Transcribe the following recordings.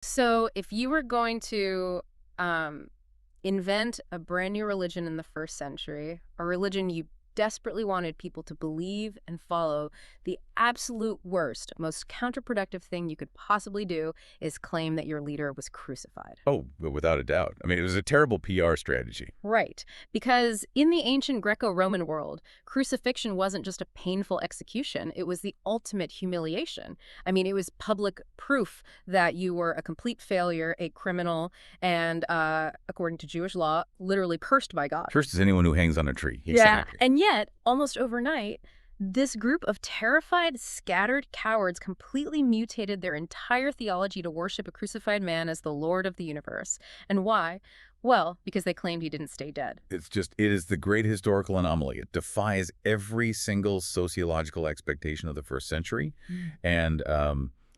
So if you were going to um, invent a brand new religion in the first century, a religion you desperately wanted people to believe and follow, the absolute worst, most counterproductive thing you could possibly do is claim that your leader was crucified. Oh, but without a doubt. I mean, it was a terrible PR strategy. Right. Because in the ancient Greco-Roman world, crucifixion wasn't just a painful execution, it was the ultimate humiliation. I mean, it was public proof that you were a complete failure, a criminal, and, according to Jewish law, literally cursed by God. Cursed is anyone who hangs on a tree. Yeah. Exactly. And yet, almost overnight, this group of terrified, scattered cowards completely mutated their entire theology to worship a crucified man as the Lord of the universe. And why? Well, because they claimed he didn't stay dead. It is the great historical anomaly. It defies every single sociological expectation of the first century. And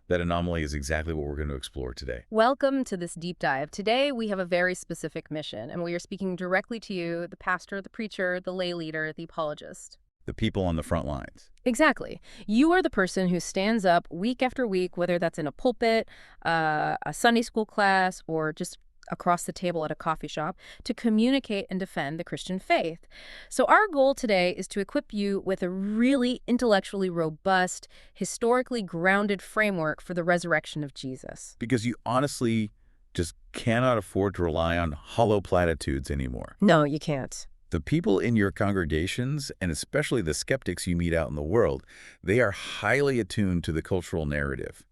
that anomaly is exactly what we're going to explore today. Welcome to this deep dive. Today, we have a very specific mission, and we are speaking directly to you, the pastor, the preacher, the lay leader, the apologist. The people on the front lines. Exactly. You are the person who stands up week after week, whether that's in a pulpit, a Sunday school class, or just across the table at a coffee shop, to communicate and defend the Christian faith. So our goal today is to equip you with a really intellectually robust, historically grounded framework for the resurrection of Jesus. Because you honestly just cannot afford to rely on hollow platitudes anymore. No, you can't. The people in your congregations, and especially the skeptics you meet out in the world, they are highly attuned to the cultural narrative.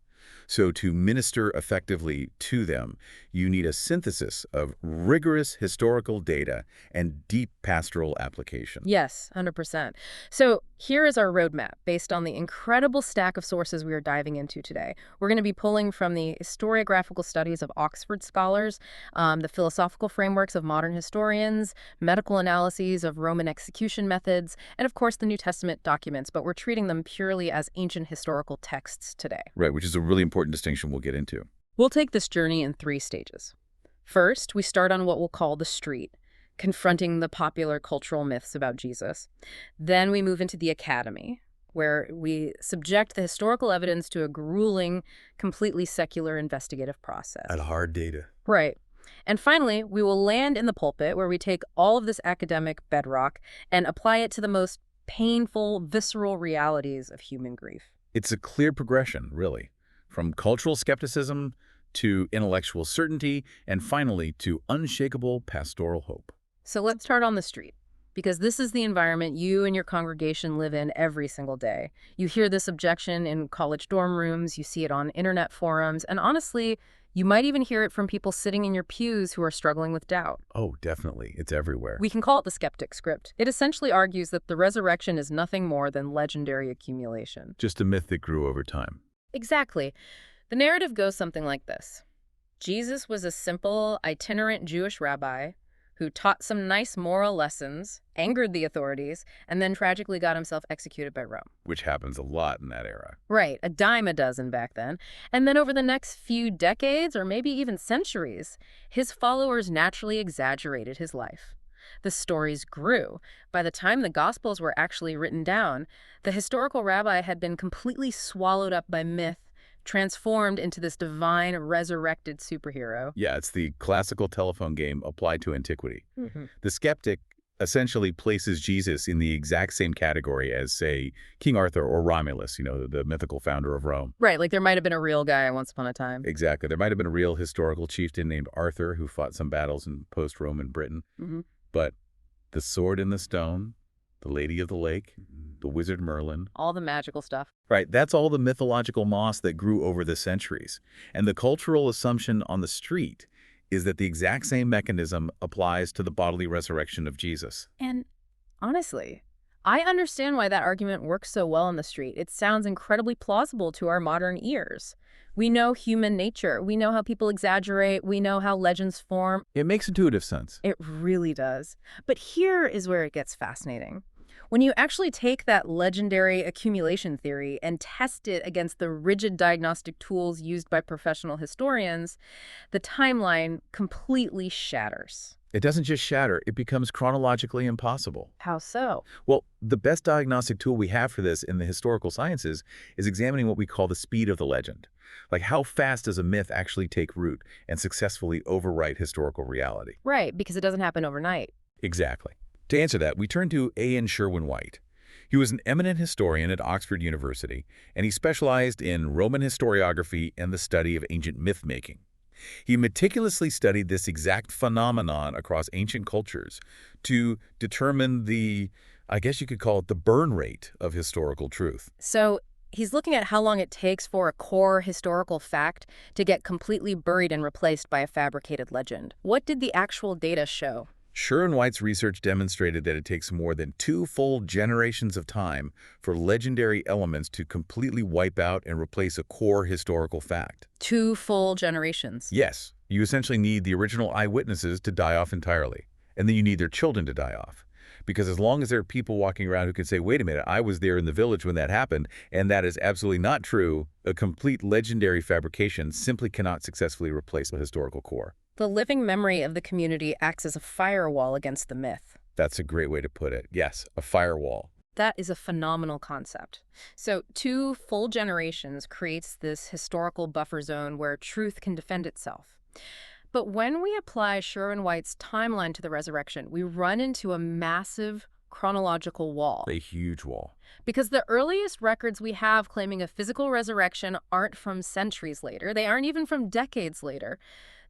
So to minister effectively to them, you need a synthesis of rigorous historical data and deep pastoral application. Yes, 100%. So here is our roadmap based on the incredible stack of sources we are diving into today. We're going to be pulling from the historiographical studies of Oxford scholars, the philosophical frameworks of modern historians, medical analyses of Roman execution methods, and of course the New Testament documents, but we're treating them purely as ancient historical texts today. Right, which is a really important distinction we'll get into. We'll take this journey in 3 stages. First, we start on what we'll call the street, confronting the popular cultural myths about Jesus. Then we move into the academy, where we subject the historical evidence to a grueling, completely secular investigative process. At hard data. Right. And finally, we will land in the pulpit, where we take all of this academic bedrock and apply it to the most painful, visceral realities of human grief. It's a clear progression, really, from cultural skepticism to intellectual certainty, and finally to unshakable pastoral hope. So let's start on the street, because this is the environment you and your congregation live in every single day. You hear this objection in college dorm rooms, you see it on internet forums, and honestly, you might even hear it from people sitting in your pews who are struggling with doubt. Oh, definitely. It's everywhere. We can call it the skeptic script. It essentially argues that the resurrection is nothing more than legendary accumulation. Just a myth that grew over time. Exactly. The narrative goes something like this. Jesus was a simple, itinerant Jewish rabbi who taught some nice moral lessons, angered the authorities, and then tragically got himself executed by Rome. Which happens a lot in that era. Right, a dime a dozen back then. And then over the next few decades, or maybe even centuries, his followers naturally exaggerated his life. The stories grew. By the time the Gospels were actually written down, the historical rabbi had been completely swallowed up by myth, transformed into this divine, resurrected superhero. Yeah, it's the classical telephone game applied to antiquity. Mm-hmm. The skeptic essentially places Jesus in the exact same category as, say, King Arthur or Romulus, the mythical founder of Rome. Right, like there might have been a real guy once upon a time. Exactly. There might have been a real historical chieftain named Arthur who fought some battles in post-Roman Britain. Mm-hmm. But the sword in the stone, the Lady of the Lake, the wizard Merlin. All the magical stuff. Right, that's all the mythological moss that grew over the centuries. And the cultural assumption on the street is that the exact same mechanism applies to the bodily resurrection of Jesus. And honestly, I understand why that argument works so well on the street. It sounds incredibly plausible to our modern ears. We know human nature. We know how people exaggerate. We know how legends form. It makes intuitive sense. It really does. But here is where it gets fascinating. When you actually take that legendary accumulation theory and test it against the rigid diagnostic tools used by professional historians, the timeline completely shatters. It doesn't just shatter, it becomes chronologically impossible. How so? Well, the best diagnostic tool we have for this in the historical sciences is examining what we call the speed of the legend. Like, how fast does a myth actually take root and successfully overwrite historical reality? Right, because it doesn't happen overnight. Exactly. To answer that, we turn to A.N. Sherwin-White. He was an eminent historian at Oxford University, and he specialized in Roman historiography and the study of ancient myth-making. He meticulously studied this exact phenomenon across ancient cultures to determine the, I guess you could call it the burn rate of historical truth. So he's looking at how long it takes for a core historical fact to get completely buried and replaced by a fabricated legend. What did the actual data show? Sherwin-White's research demonstrated that it takes more than 2 full generations of time for legendary elements to completely wipe out and replace a core historical fact. 2 full generations. Yes, you essentially need the original eyewitnesses to die off entirely, and then you need their children to die off. Because as long as there are people walking around who can say, wait a minute, I was there in the village when that happened, and that is absolutely not true, a complete legendary fabrication simply cannot successfully replace the historical core. The living memory of the community acts as a firewall against the myth. That's a great way to put it. Yes, a firewall. That is a phenomenal concept. So 2 full generations creates this historical buffer zone where truth can defend itself. But when we apply Sherwin-White's timeline to the resurrection, we run into a massive chronological wall. A huge wall. Because the earliest records we have claiming a physical resurrection aren't from centuries later. They aren't even from decades later.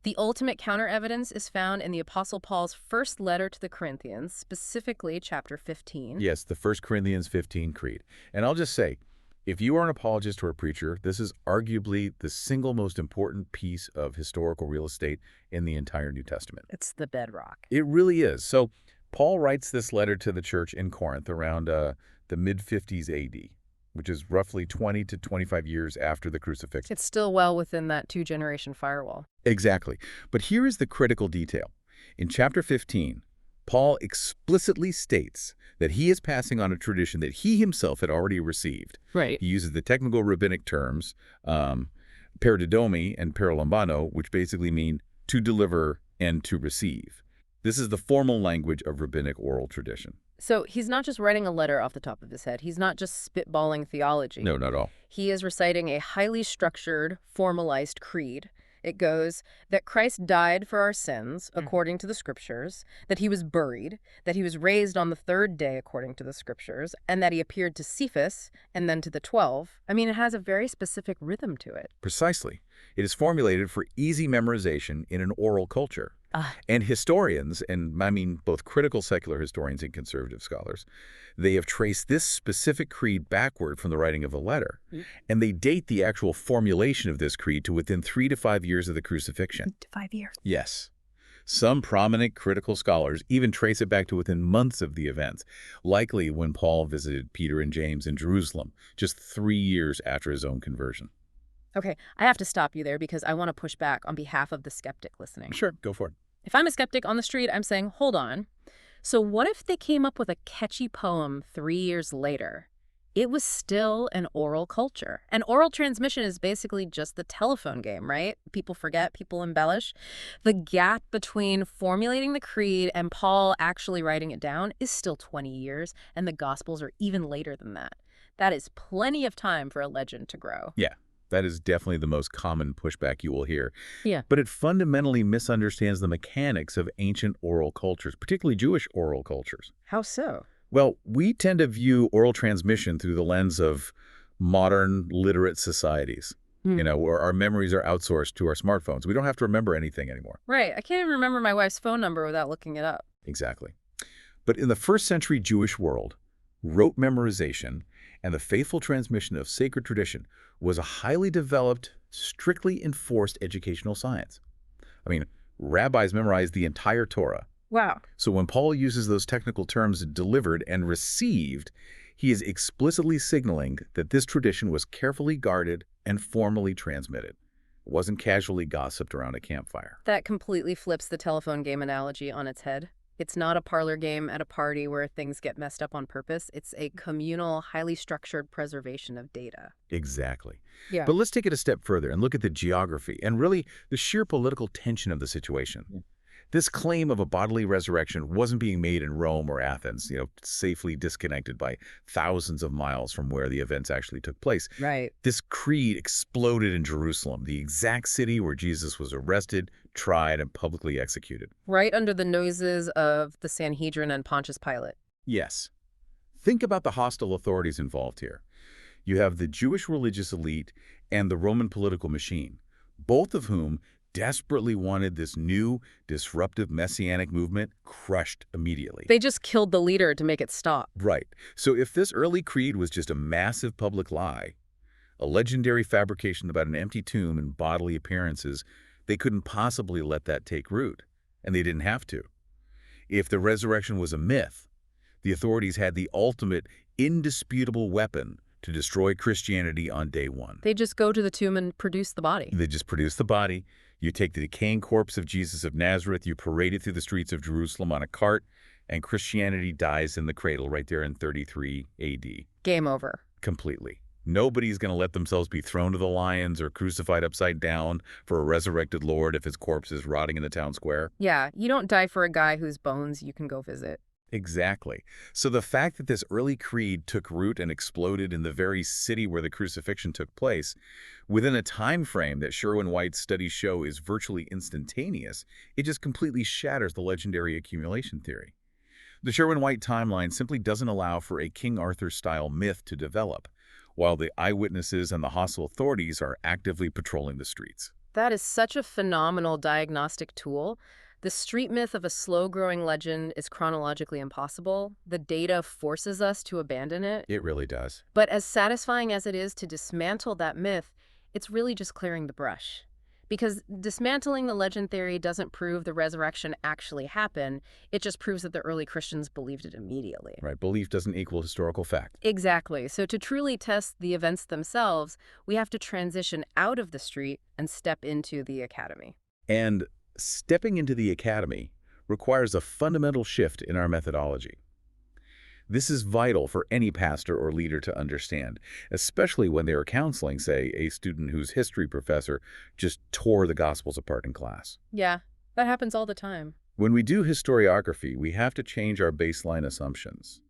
The ultimate counter-evidence is found in the Apostle Paul's first letter to the Corinthians, specifically chapter 15. Yes, the 1 Corinthians 15 creed. And I'll just say, if you are an apologist or a preacher, this is arguably the single most important piece of historical real estate in the entire New Testament. It's the bedrock. It really is. So Paul writes this letter to the church in Corinth around the mid-50s AD, which is roughly 20 to 25 years after the crucifixion. It's still well within that 2-generation firewall. Exactly. But here is the critical detail. In chapter 15, Paul explicitly states that he is passing on a tradition that he himself had already received. Right. He uses the technical rabbinic terms, paradidomi and paralambano, which basically mean to deliver and to receive. This is the formal language of rabbinic oral tradition. So he's not just writing a letter off the top of his head. He's not just spitballing theology. No, not at all. He is reciting a highly structured, formalized creed. It goes that Christ died for our sins, according to the scriptures, that he was buried, that he was raised on the 3rd day, according to the scriptures, and that he appeared to Cephas and then to the 12. I mean, it has a very specific rhythm to it. Precisely. It is formulated for easy memorization in an oral culture. And historians, and I mean both critical secular historians and conservative scholars, they have traced this specific creed backward from the writing of the letter. And they date the actual formulation of this creed to within 3 to 5 years of the crucifixion. 5 years. Yes. Some prominent critical scholars even trace it back to within months of the events, likely when Paul visited Peter and James in Jerusalem, just 3 years after his own conversion. Okay, I have to stop you there because I want to push back on behalf of the skeptic listening. Sure, go for it. If I'm a skeptic on the street, I'm saying, hold on. So what if they came up with a catchy poem 3 years later? It was still an oral culture. And oral transmission is basically just the telephone game, right? People forget, people embellish. The gap between formulating the creed and Paul actually writing it down is still 20 years, and the Gospels are even later than that. That is plenty of time for a legend to grow. Yeah. That is definitely the most common pushback you will hear. Yeah. But it fundamentally misunderstands the mechanics of ancient oral cultures, particularly Jewish oral cultures. How so? Well, we tend to view oral transmission through the lens of modern literate societies, where our memories are outsourced to our smartphones. We don't have to remember anything anymore. Right. I can't even remember my wife's phone number without looking it up. Exactly. But in the first century Jewish world, rote memorization and the faithful transmission of sacred tradition was a highly developed, strictly enforced educational science. I mean, rabbis memorized the entire Torah. Wow. So when Paul uses those technical terms delivered and received, he is explicitly signaling that this tradition was carefully guarded and formally transmitted. It wasn't casually gossiped around a campfire. That completely flips the telephone game analogy on its head. It's not a parlor game at a party where things get messed up on purpose. It's a communal, highly structured preservation of data. Exactly. Yeah. But let's take it a step further and look at the geography and really the sheer political tension of the situation. This claim of a bodily resurrection wasn't being made in Rome or Athens, safely disconnected by thousands of miles from where the events actually took place. Right. This creed exploded in Jerusalem, the exact city where Jesus was arrested, tried, and publicly executed. Right under the noses of the Sanhedrin and Pontius Pilate. Yes. Think about the hostile authorities involved here. You have the Jewish religious elite and the Roman political machine, both of whom desperately wanted this new, disruptive messianic movement crushed immediately. They just killed the leader to make it stop. Right. So if this early creed was just a massive public lie, a legendary fabrication about an empty tomb and bodily appearances, they couldn't possibly let that take root, and they didn't have to. If the resurrection was a myth, the authorities had the ultimate, indisputable weapon to destroy Christianity on day one. They just go to the tomb and produce the body. They just produce the body. You take the decaying corpse of Jesus of Nazareth, you parade it through the streets of Jerusalem on a cart, and Christianity dies in the cradle right there in 33 AD. Game over. Completely. Nobody's going to let themselves be thrown to the lions or crucified upside down for a resurrected Lord if his corpse is rotting in the town square. Yeah, you don't die for a guy whose bones you can go visit. Exactly. So the fact that this early creed took root and exploded in the very city where the crucifixion took place, within a time frame that Sherwin-White's studies show is virtually instantaneous, it just completely shatters the legendary accumulation theory. The Sherwin-White timeline simply doesn't allow for a King Arthur-style myth to develop, while the eyewitnesses and the hostile authorities are actively patrolling the streets. That is such a phenomenal diagnostic tool. The street myth of a slow-growing legend is chronologically impossible. The data forces us to abandon it. It really does. But as satisfying as it is to dismantle that myth, it's really just clearing the brush. Because dismantling the legend theory doesn't prove the resurrection actually happened. It just proves that the early Christians believed it immediately. Right. Belief doesn't equal historical fact. Exactly. So to truly test the events themselves, we have to transition out of the street and step into the academy. And stepping into the academy requires a fundamental shift in our methodology. This is vital for any pastor or leader to understand, especially when they are counseling, say, a student whose history professor just tore the Gospels apart in class. Yeah, that happens all the time. When we do historiography, we have to change our baseline assumptions.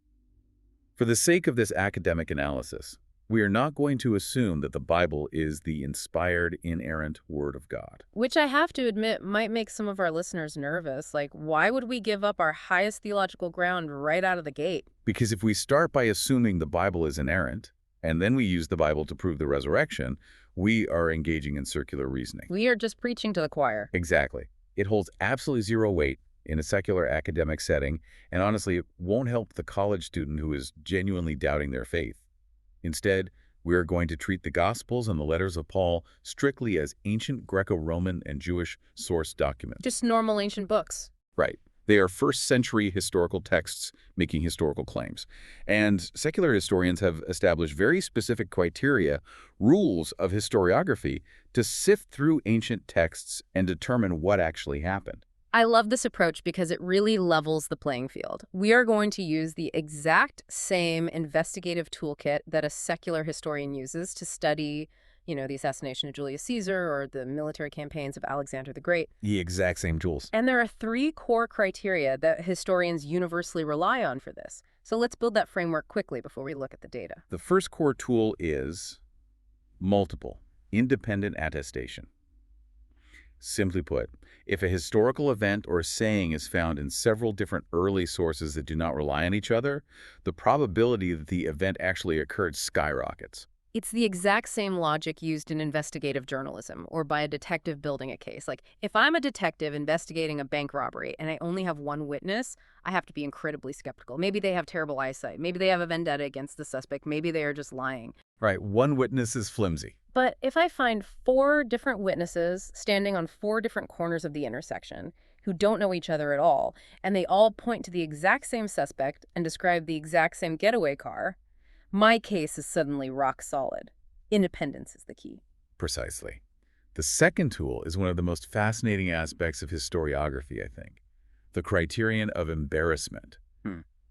For the sake of this academic analysis, we are not going to assume that the Bible is the inspired, inerrant Word of God. Which I have to admit might make some of our listeners nervous. Like, why would we give up our highest theological ground right out of the gate? Because if we start by assuming the Bible is inerrant, and then we use the Bible to prove the resurrection, we are engaging in circular reasoning. We are just preaching to the choir. Exactly. It holds absolutely zero weight in a secular academic setting, and honestly, it won't help the college student who is genuinely doubting their faith. Instead, we are going to treat the Gospels and the letters of Paul strictly as ancient Greco-Roman and Jewish source documents. Just normal ancient books. Right. They are first-century historical texts making historical claims. And secular historians have established very specific criteria, rules of historiography, to sift through ancient texts and determine what actually happened. I love this approach because it really levels the playing field. We are going to use the exact same investigative toolkit that a secular historian uses to study, the assassination of Julius Caesar or the military campaigns of Alexander the Great. The exact same tools. And there are 3 core criteria that historians universally rely on for this. So let's build that framework quickly before we look at the data. The first core tool is multiple, independent attestation. Simply put, if a historical event or saying is found in several different early sources that do not rely on each other, the probability that the event actually occurred skyrockets. It's the exact same logic used in investigative journalism or by a detective building a case. Like, if I'm a detective investigating a bank robbery and I only have one witness, I have to be incredibly skeptical. Maybe they have terrible eyesight. Maybe they have a vendetta against the suspect. Maybe they are just lying. Right, one witness is flimsy. But if I find 4 different witnesses standing on 4 different corners of the intersection who don't know each other at all, and they all point to the exact same suspect and describe the exact same getaway car, my case is suddenly rock solid. Independence is the key. Precisely. The second tool is one of the most fascinating aspects of historiography, I think. The Criterion of Embarrassment.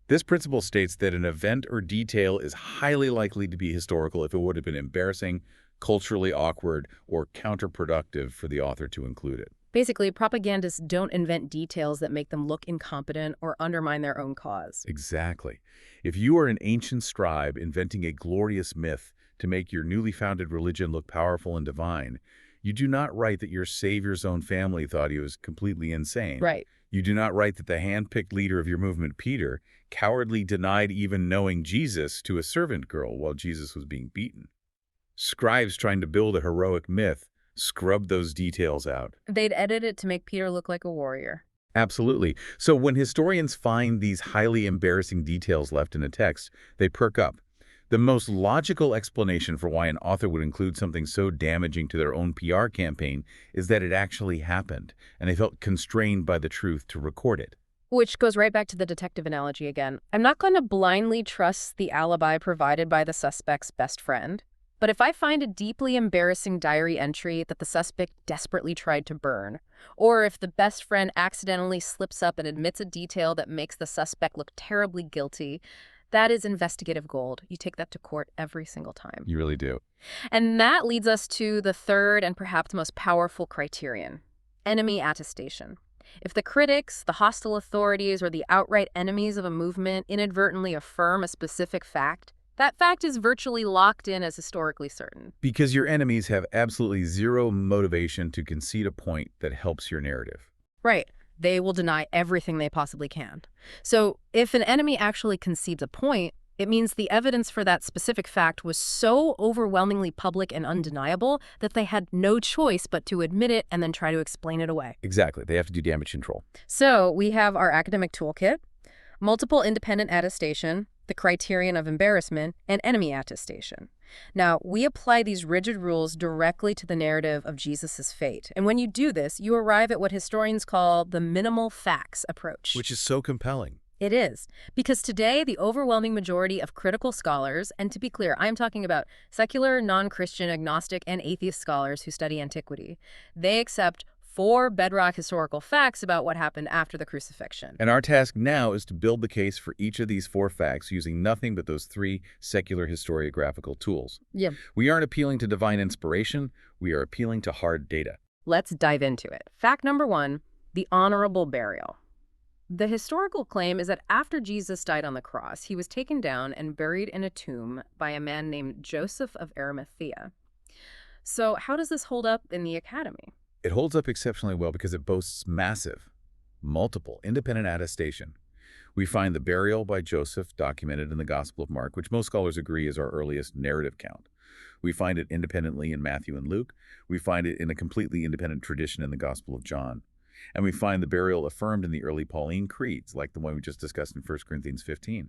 This principle states that an event or detail is highly likely to be historical if it would have been embarrassing, culturally awkward, or counterproductive for the author to include it. Basically, propagandists don't invent details that make them look incompetent or undermine their own cause. Exactly. If you are an ancient scribe inventing a glorious myth to make your newly founded religion look powerful and divine, you do not write that your savior's own family thought he was completely insane. Right. You do not write that the hand-picked leader of your movement, Peter, cowardly denied even knowing Jesus to a servant girl while Jesus was being beaten. Scribes trying to build a heroic myth scrub those details out. They'd edit it to make Peter look like a warrior. Absolutely. So when historians find these highly embarrassing details left in a text, they perk up. The most logical explanation for why an author would include something so damaging to their own PR campaign is that it actually happened, and they felt constrained by the truth to record it. Which goes right back to the detective analogy again. I'm not going to blindly trust the alibi provided by the suspect's best friend. But if I find a deeply embarrassing diary entry that the suspect desperately tried to burn, or if the best friend accidentally slips up and admits a detail that makes the suspect look terribly guilty, that is investigative gold. You take that to court every single time. You really do. And that leads us to the third and perhaps most powerful criterion: enemy attestation. If the critics, the hostile authorities, or the outright enemies of a movement inadvertently affirm a specific fact, that fact is virtually locked in as historically certain. Because your enemies have absolutely zero motivation to concede a point that helps your narrative. Right. They will deny everything they possibly can. So if an enemy actually concedes a point, it means the evidence for that specific fact was so overwhelmingly public and undeniable that they had no choice but to admit it and then try to explain it away. Exactly. They have to do damage control. So we have our academic toolkit, multiple independent attestation, the criterion of embarrassment, and enemy attestation. Now, we apply these rigid rules directly to the narrative of Jesus' fate. And when you do this, you arrive at what historians call the minimal facts approach. Which is so compelling. It is. Because today, the overwhelming majority of critical scholars, and to be clear, I'm talking about secular, non-Christian, agnostic, and atheist scholars who study antiquity, they accept 4 bedrock historical facts about what happened after the crucifixion. And our task now is to build the case for each of these 4 facts using nothing but those 3 secular historiographical tools. Yeah. We aren't appealing to divine inspiration, we are appealing to hard data. Let's dive into it. Fact number 1, the honorable burial. The historical claim is that after Jesus died on the cross, he was taken down and buried in a tomb by a man named Joseph of Arimathea. So how does this hold up in the academy? It holds up exceptionally well because it boasts massive, multiple, independent attestation. We find the burial by Joseph documented in the Gospel of Mark, which most scholars agree is our earliest narrative count. We find it independently in Matthew and Luke. We find it in a completely independent tradition in the Gospel of John. And we find the burial affirmed in the early Pauline creeds, like the one we just discussed in 1 Corinthians 15.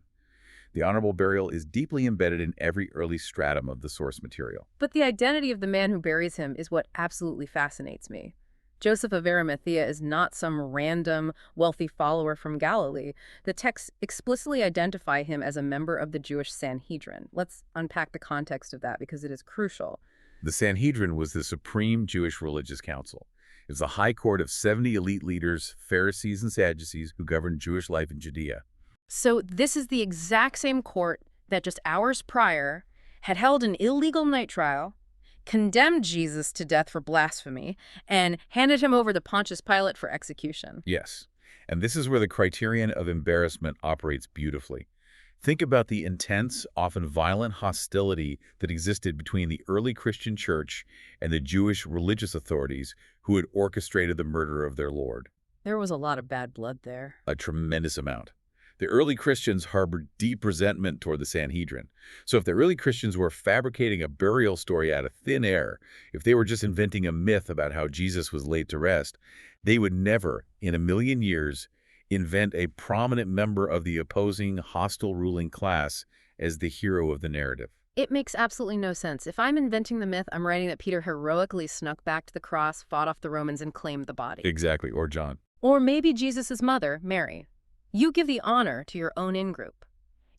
The honorable burial is deeply embedded in every early stratum of the source material. But the identity of the man who buries him is what absolutely fascinates me. Joseph of Arimathea is not some random, wealthy follower from Galilee. The texts explicitly identify him as a member of the Jewish Sanhedrin. Let's unpack the context of that because it is crucial. The Sanhedrin was the supreme Jewish religious council. It was a high court of 70 elite leaders, Pharisees and Sadducees, who governed Jewish life in Judea. So this is the exact same court that just hours prior had held an illegal night trial, condemned Jesus to death for blasphemy, and handed him over to Pontius Pilate for execution. Yes, and this is where the criterion of embarrassment operates beautifully. Think about the intense, often violent hostility that existed between the early Christian church and the Jewish religious authorities who had orchestrated the murder of their Lord. There was a lot of bad blood there. A tremendous amount. The early Christians harbored deep resentment toward the Sanhedrin. So if the early Christians were fabricating a burial story out of thin air, if they were just inventing a myth about how Jesus was laid to rest, they would never, in a million years, invent a prominent member of the opposing, hostile ruling class as the hero of the narrative. It makes absolutely no sense. If I'm inventing the myth, I'm writing that Peter heroically snuck back to the cross, fought off the Romans, and claimed the body. Exactly, or John. Or maybe Jesus' mother, Mary. You give the honor to your own in-group.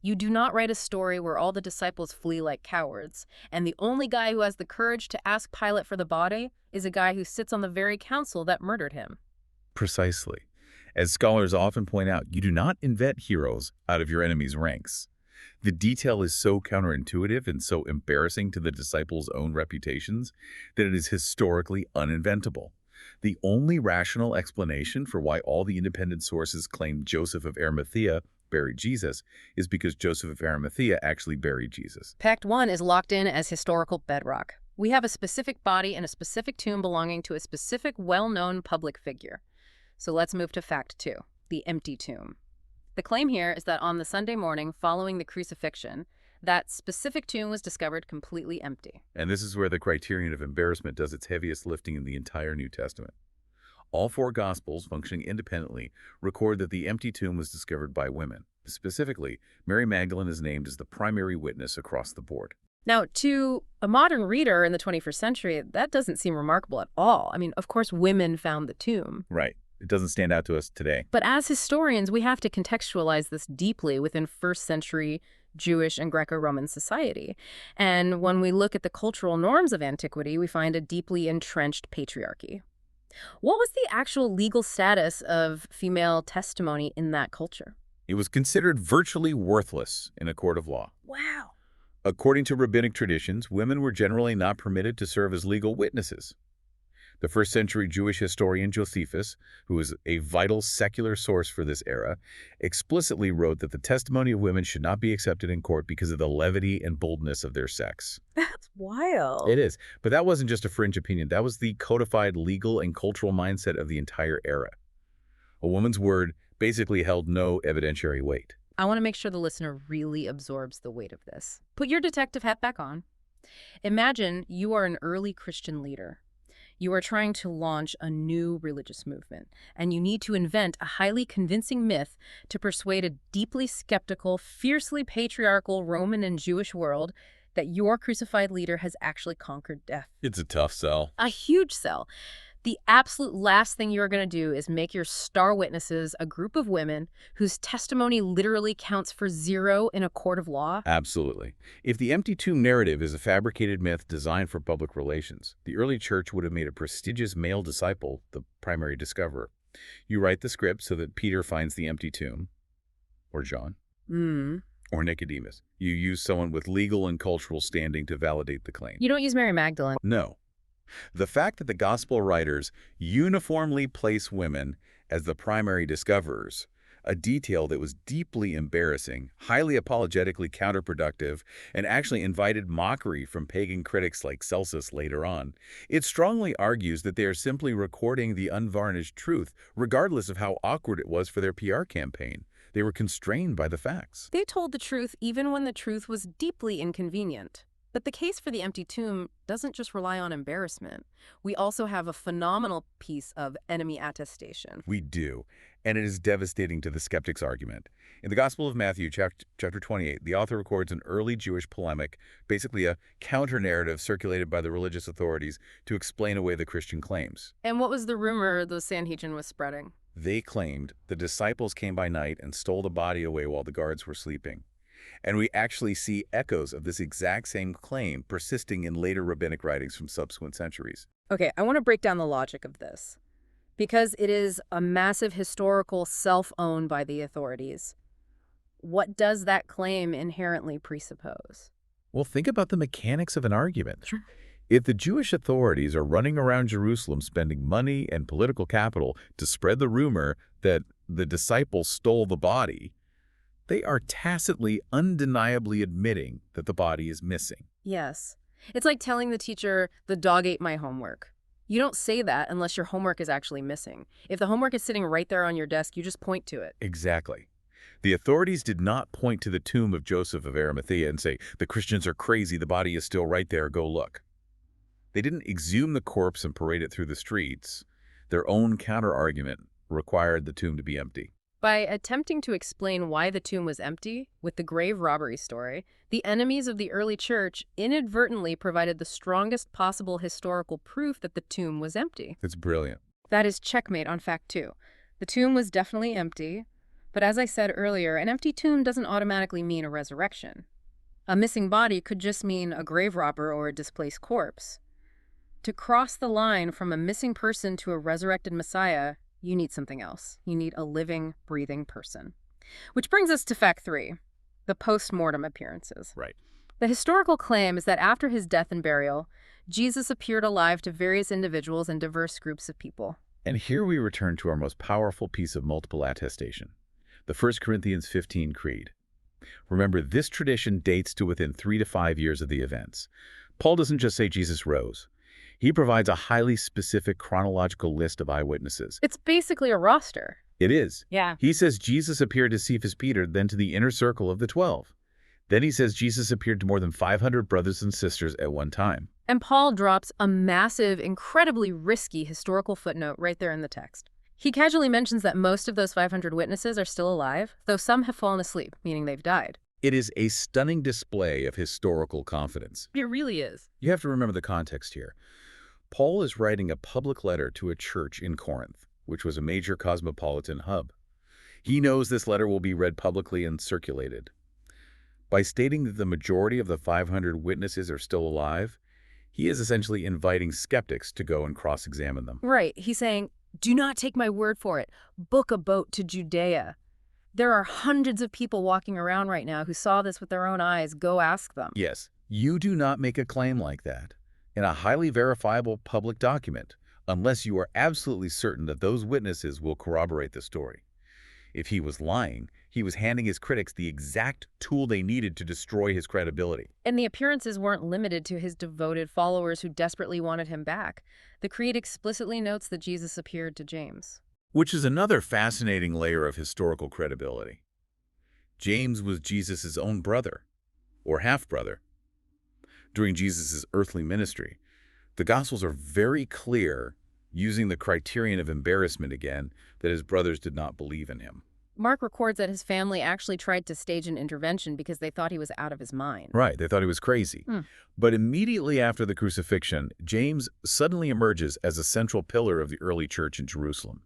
You do not write a story where all the disciples flee like cowards, and the only guy who has the courage to ask Pilate for the body is a guy who sits on the very council that murdered him. Precisely. As scholars often point out, you do not invent heroes out of your enemy's ranks. The detail is so counterintuitive and so embarrassing to the disciples' own reputations that it is historically uninventable. The only rational explanation for why all the independent sources claim Joseph of Arimathea buried Jesus is because Joseph of Arimathea actually buried Jesus. Fact 1 is locked in as historical bedrock. We have a specific body and a specific tomb belonging to a specific well-known public figure. So let's move to fact 2, the empty tomb. The claim here is that on the Sunday morning following the crucifixion, that specific tomb was discovered completely empty. And this is where the Criterion of Embarrassment does its heaviest lifting in the entire New Testament. All four Gospels, functioning independently, record that the empty tomb was discovered by women. Specifically, Mary Magdalene is named as the primary witness across the board. Now, to a modern reader in the 21st century, that doesn't seem remarkable at all. I mean, of course, women found the tomb. Right. It doesn't stand out to us today. But as historians, we have to contextualize this deeply within first century Jewish and Greco-Roman society. And when we look at the cultural norms of antiquity, we find a deeply entrenched patriarchy. What was the actual legal status of female testimony in that culture? It was considered virtually worthless in a court of law. Wow. According to rabbinic traditions, women were generally not permitted to serve as legal witnesses. The first-century Jewish historian Josephus, who is a vital secular source for this era, explicitly wrote that the testimony of women should not be accepted in court because of the levity and boldness of their sex. That's wild. It is, but that wasn't just a fringe opinion. That was the codified legal and cultural mindset of the entire era. A woman's word basically held no evidentiary weight. I want to make sure the listener really absorbs the weight of this. Put your detective hat back on. Imagine you are an early Christian leader. You are trying to launch a new religious movement, and you need to invent a highly convincing myth to persuade a deeply skeptical, fiercely patriarchal Roman and Jewish world that your crucified leader has actually conquered death. It's a tough sell. A huge sell. The absolute last thing you're going to do is make your star witnesses a group of women whose testimony literally counts for zero in a court of law. Absolutely. If the empty tomb narrative is a fabricated myth designed for public relations, the early church would have made a prestigious male disciple the primary discoverer. You write the script so that Peter finds the empty tomb, or John, or Nicodemus. You use someone with legal and cultural standing to validate the claim. You don't use Mary Magdalene. No. The fact that the gospel writers uniformly place women as the primary discoverers, a detail that was deeply embarrassing, highly apologetically counterproductive, and actually invited mockery from pagan critics like Celsus later on, it strongly argues that they are simply recording the unvarnished truth, regardless of how awkward it was for their PR campaign. They were constrained by the facts. They told the truth even when the truth was deeply inconvenient. But the case for the empty tomb doesn't just rely on embarrassment. We also have a phenomenal piece of enemy attestation. We do, and it is devastating to the skeptic's argument. In the Gospel of Matthew, chapter 28, the author records an early Jewish polemic, basically a counter-narrative circulated by the religious authorities to explain away the Christian claims. And what was the rumor the Sanhedrin was spreading? They claimed the disciples came by night and stole the body away while the guards were sleeping. And we actually see echoes of this exact same claim persisting in later rabbinic writings from subsequent centuries. Okay, I want to break down the logic of this, because it is a massive historical self-owned by the authorities. What does that claim inherently presuppose? Well, think about the mechanics of an argument. Sure. If the Jewish authorities are running around Jerusalem spending money and political capital to spread the rumor that the disciples stole the body, they are tacitly, undeniably admitting that the body is missing. Yes. It's like telling the teacher, the dog ate my homework. You don't say that unless your homework is actually missing. If the homework is sitting right there on your desk, you just point to it. Exactly. The authorities did not point to the tomb of Joseph of Arimathea and say, the Christians are crazy, the body is still right there, go look. They didn't exhume the corpse and parade it through the streets. Their own counter-argument required the tomb to be empty. By attempting to explain why the tomb was empty with the grave robbery story, the enemies of the early church inadvertently provided the strongest possible historical proof that the tomb was empty. It's brilliant. That is checkmate on fact 2. The tomb was definitely empty, but as I said earlier, an empty tomb doesn't automatically mean a resurrection. A missing body could just mean a grave robber or a displaced corpse. To cross the line from a missing person to a resurrected Messiah, you need something else. You need a living, breathing person. Which brings us to fact 3, the post-mortem appearances. Right. The historical claim is that after his death and burial, Jesus appeared alive to various individuals and diverse groups of people. And here we return to our most powerful piece of multiple attestation, the 1 Corinthians 15 Creed. Remember, this tradition dates to within 3 to 5 years of the events. Paul doesn't just say Jesus rose. He provides a highly specific chronological list of eyewitnesses. It's basically a roster. It is. Yeah. He says Jesus appeared to Cephas Peter, then to the inner circle of the 12. Then he says Jesus appeared to more than 500 brothers and sisters at one time. And Paul drops a massive, incredibly risky historical footnote right there in the text. He casually mentions that most of those 500 witnesses are still alive, though some have fallen asleep, meaning they've died. It is a stunning display of historical confidence. It really is. You have to remember the context here. Paul is writing a public letter to a church in Corinth, which was a major cosmopolitan hub. He knows this letter will be read publicly and circulated. By stating that the majority of the 500 witnesses are still alive, he is essentially inviting skeptics to go and cross-examine them. Right. He's saying, do not take my word for it. Book a boat to Judea. There are hundreds of people walking around right now who saw this with their own eyes. Go ask them. Yes, you do not make a claim like that in a highly verifiable public document unless you are absolutely certain that those witnesses will corroborate the story. If he was lying, he was handing his critics the exact tool they needed to destroy his credibility. And the appearances weren't limited to his devoted followers who desperately wanted him back. The Creed explicitly notes that Jesus appeared to James. Which is another fascinating layer of historical credibility. James was Jesus' own brother, or half-brother. During Jesus' earthly ministry, the Gospels are very clear, using the criterion of embarrassment again, that his brothers did not believe in him. Mark records that his family actually tried to stage an intervention because they thought he was out of his mind. Right, they thought he was crazy. But immediately after the crucifixion, James suddenly emerges as a central pillar of the early church in Jerusalem.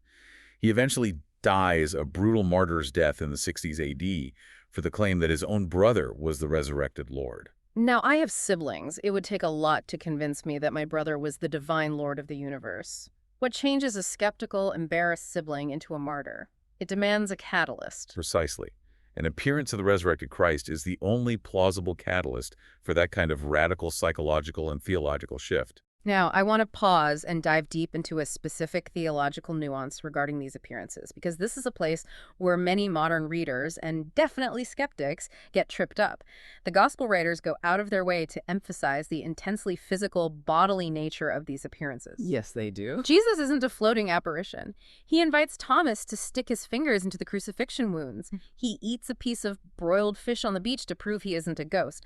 He eventually dies a brutal martyr's death in the 60s AD for the claim that his own brother was the resurrected Lord. Now, I have siblings. It would take a lot to convince me that my brother was the divine Lord of the universe. What changes a skeptical, embarrassed sibling into a martyr? It demands a catalyst. Precisely. An appearance of the resurrected Christ is the only plausible catalyst for that kind of radical psychological and theological shift. Now, I want to pause and dive deep into a specific theological nuance regarding these appearances, because this is a place where many modern readers, and definitely skeptics, get tripped up. The gospel writers go out of their way to emphasize the intensely physical, bodily nature of these appearances. Yes, they do. Jesus isn't a floating apparition. He invites Thomas to stick his fingers into the crucifixion wounds. He eats a piece of broiled fish on the beach to prove he isn't a ghost.